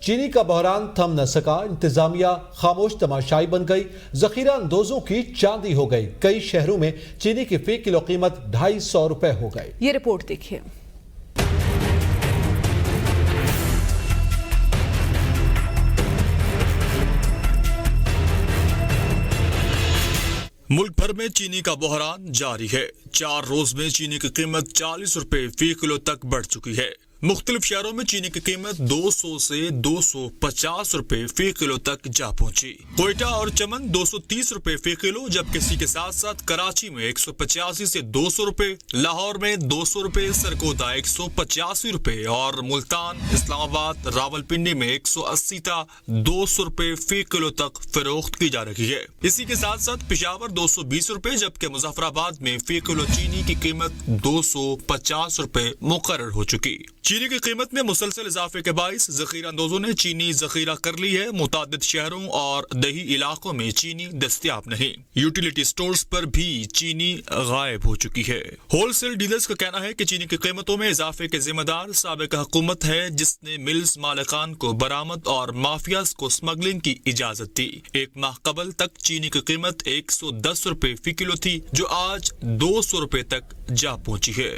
چینی کا بحران تھم نہ سکا، انتظامیہ خاموش تماشائی بن گئی، ذخیرہ اندوزوں کی چاندی ہو گئی، کئی شہروں میں چینی کی فی کلو قیمت 250 روپے ہو گئی۔ یہ رپورٹ دیکھیے۔ ملک بھر میں چینی کا بحران جاری ہے۔ 4 روز میں چینی کی قیمت 40 روپے فی کلو تک بڑھ چکی ہے۔ مختلف شہروں میں چینی کی قیمت 200 سے 250 روپے فی کلو تک جا پہنچی۔ کوئٹہ اور چمن 230 روپے فی کلو، جبکہ اسی کے ساتھ ساتھ کراچی میں 185 سے 200 روپے، لاہور میں 200 روپے، سرگودا 185 روپے اور ملتان، اسلام آباد، راول پنڈی میں 180 تا 200 روپے فی کلو تک فروخت کی جا رہی ہے۔ اسی کے ساتھ ساتھ پشاور 220 روپے، جبکہ مظفر آباد میں فی کلو چینی کی قیمت 250 روپے مقرر ہو چکی۔ چینی کی قیمت میں مسلسل اضافے کے باعث ذخیرہ اندوزوں نے چینی ذخیرہ کر لی ہے۔ متعدد شہروں اور دیہی علاقوں میں چینی دستیاب نہیں، یوٹیلیٹی سٹورز پر بھی چینی غائب ہو چکی ہے۔ ہول سیل ڈیلرز کا کہنا ہے کہ چینی کی قیمتوں میں اضافے کے ذمہ دار سابق حکومت ہے، جس نے ملز مالکان کو برآمد اور مافیاز کو اسمگلنگ کی اجازت دی۔ 1 ماہ قبل تک چینی کی قیمت 110 روپے فی کلو تھی، جو آج 200 روپے تک جا پہنچی ہے۔